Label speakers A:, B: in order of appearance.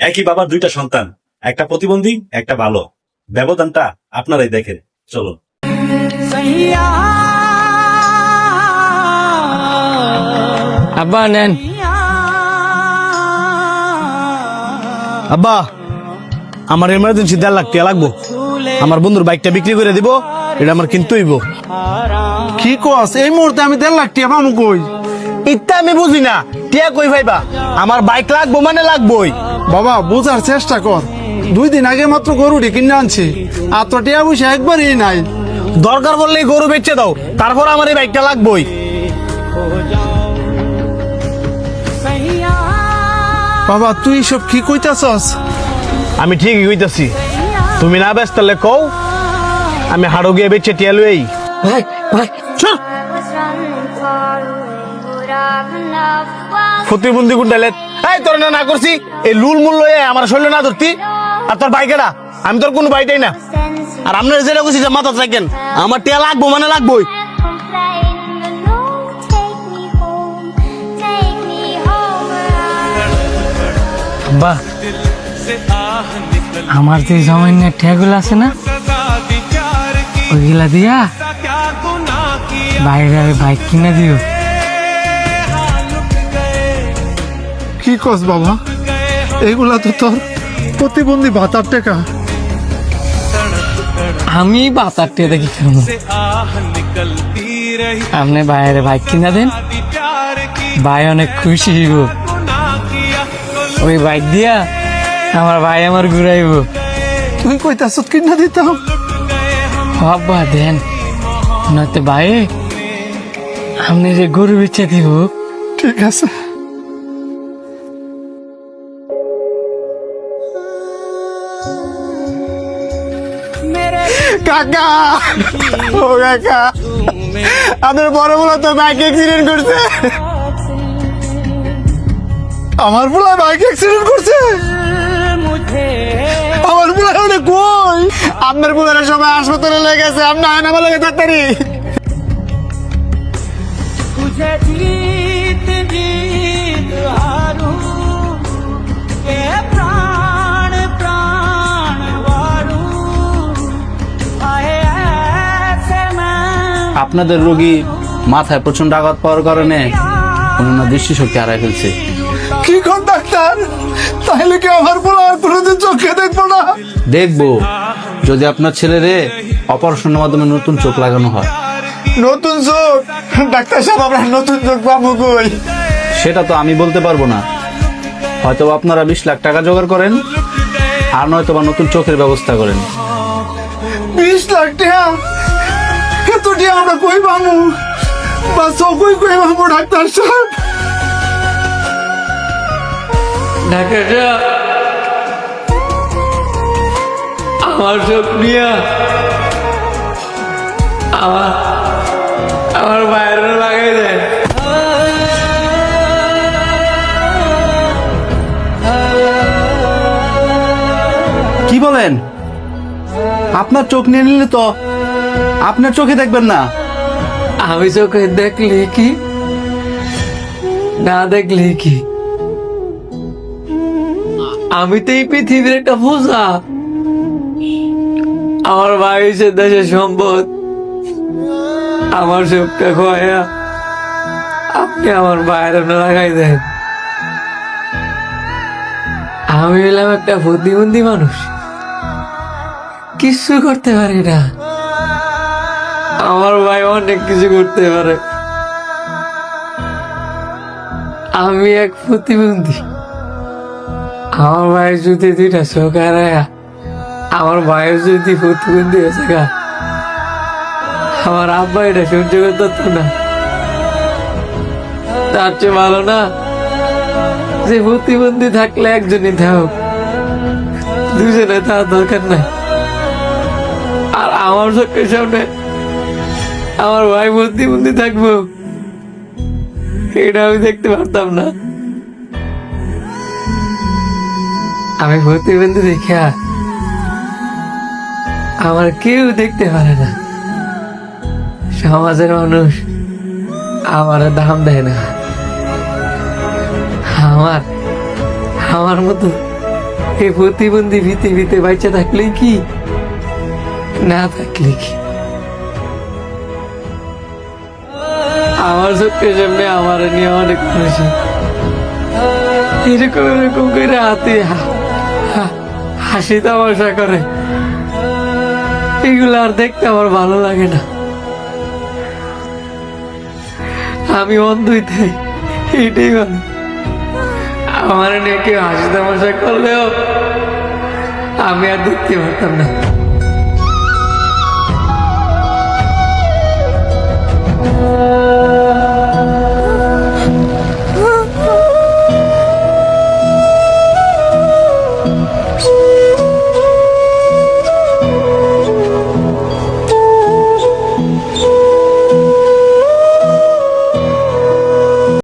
A: একই বাবার দুইটা সন্তান, একটা প্রতিবন্ধী একটা ভালো, ব্যবধানটা আপনারাই দেখেন। চলো
B: আব্বা নেন।
C: আব্বা, আমার এমার্জেন্সি 1.5 লাখ টাকা লাগবো। আমার বন্ধুর বাইকটা বিক্রি করে দিব, এটা আমার কিনতে হইব।
D: কি কস এই মুহূর্তে আমি 1.5 লাখ টাকা পাবো কই?
C: ইত্যা আমি বুঝি না, টিয়া কই ভাইবা? আমার বাইক লাগবো মানে লাগবোই।
D: বাবা বোঝার চেষ্টা কর, 2 দিন আগে মাত্র গরুটি কিনে আনছি, আর তো টিয়া পয়সা একবারই নাই।
C: দরকার বললে গরু বেচে দাও, তারপর আমার এই বাইকটা লাগবোই।
D: বাবা তুই সব কি কইতাছস?
C: আমি ঠিকই কইতাছি, তুমি না ব্যস্ত তাহলে কও, আমি হাড়ো গিয়ে বেচে টিয়া লই।
B: ভাই ভাই
C: প্রতিবন্ধী গুন্ডালে এই তোর না করছি, এই লুল মূল লয়ে আমার শরীর না ধরতি। আর তোর বাইকেরা, আমি তোর কোনো বাইটাই না। আর আপনার যেটা কইছি যে মাথা থাকেন, আমার টিয়া লাগবো মানে লাগবোই।
B: আব্বা, আমার যে সামান্য ঠেগুলো আছে না, ওইগুলা দিয়া বাইরে বাইক কিনে দিও।
D: কি কস বাবা, এগুলা তো তোর প্রতিবন্ধী ভাতার টাকা।
B: আমি বাতারতে দেখি কেন আপনি বাইরে বাইক কিনা দেন, ভাই অনেক খুশি হইব। ওই বাইক দিয়া আমার ভাই আমার ঘুরাইব।
D: তুই কইতাছ কিনা দিতাম?
B: আব্বা দেন, নয়তো ভাই আপনি যে গরু বেচে দিব।
D: ঠিক আছে।
C: কাকা, ও কাকা, আপনার বড় বড় তো বাইক অ্যাক্সিডেন্ট করছে।
D: আমার পোলা বাইক অ্যাক্সিডেন্ট করছে?
C: আমার বুড়া ওটা কই? আপনার বুড়ারা সবাই হাসপাতালে লেগেছে, আপনি আয়না ভালো তাড়াতাড়ি।
E: আপনাদের রোগী মাথায় প্রচন্ড আঘাত পাওয়ার কারণে অন্য দৃষ্টিশক্তি হারায় ফেলছে।
D: কি কোন ডাক্তার? তাহলে কি আমার পোলা আর কোনোদিন চোখে দেখবো না?
E: দেখবো যদি আপনার ছেলেরে অপারেশনের মাধ্যমে নতুন চোখ লাগানো হয়।
D: নতুন চোখ? ডাক্তার সাহেব আমরা নতুন চোখ পাবো কই?
E: সেটা তো আমি বলতে পারবো না, হয়তো আপনারা 20 লাখ টাকা জোগাড় করেন, আর নয়তো বা নতুন চোখের ব্যবস্থা করেন।
D: 20 লাখ টাকা? এত টাকা আমরা কই পাবো? বা চোখই কই পাবো ডাক্তার সাহেব?
B: ডাক্তাররা আমার চোখ নিয়ে আমার বাইরে লাগাই দেয়।
E: কি বলেন? আপনার চোখ নিয়ে নিলে তো আপনার চোখে দেখবেন না।
B: আমি চোখে দেখলে কি না দেখলে কি, আমি তো এই পৃথিবীর একটা বোঝা। আমার ভাই হচ্ছে দেশের সম্পদ, আমার চোখটা খোয়া আপনি আমার বাইরে লাগাই দেন। আমি হলাম একটা প্রতিবন্ধী মানুষ, কিছু করতে পারি না। আমার ভাই অনেক কিছু করতে পারে। আমি এক প্রতিবন্ধী, আমার ভাই যদি 2টা চোখ হারায়, আমার ভাইয়ের যদি প্রতিবন্ধী হয়েছে গা, আমার আব্বা এটা সহ্য করতে পারতো না। তার চেয়ে ভালো না যে প্রতিবন্ধী থাকলে একজনই থাক, দুজনে থাকার দরকার নাই। আর আমার চোখের সামনে আমার ভাই প্রতিবন্ধী থাকবো, এটা আমি দেখতে পারতাম না। আমি প্রতিবন্ধী দেখা আমার কেউ দেখতে পারে না, সমাজের মানুষ আমার দাম দেয় না। আমার মতো এই প্রতিবন্ধী পৃথিবীতে বাচ্চা থাকলেই কি, না থাকলে কি? আমার চোখের সামনে আমার নিয়ে অনেক মানুষ এরকম এরকম করে হাতে হাসি তামাশা করে, এগুলো আর দেখতে আমার ভালো লাগে না। আমি অন্ধই তাই, এইটাই ভালো। আমার নিয়ে কেউ হাসি তামাশা করলেও আমি আর দেখতে পারতাম না।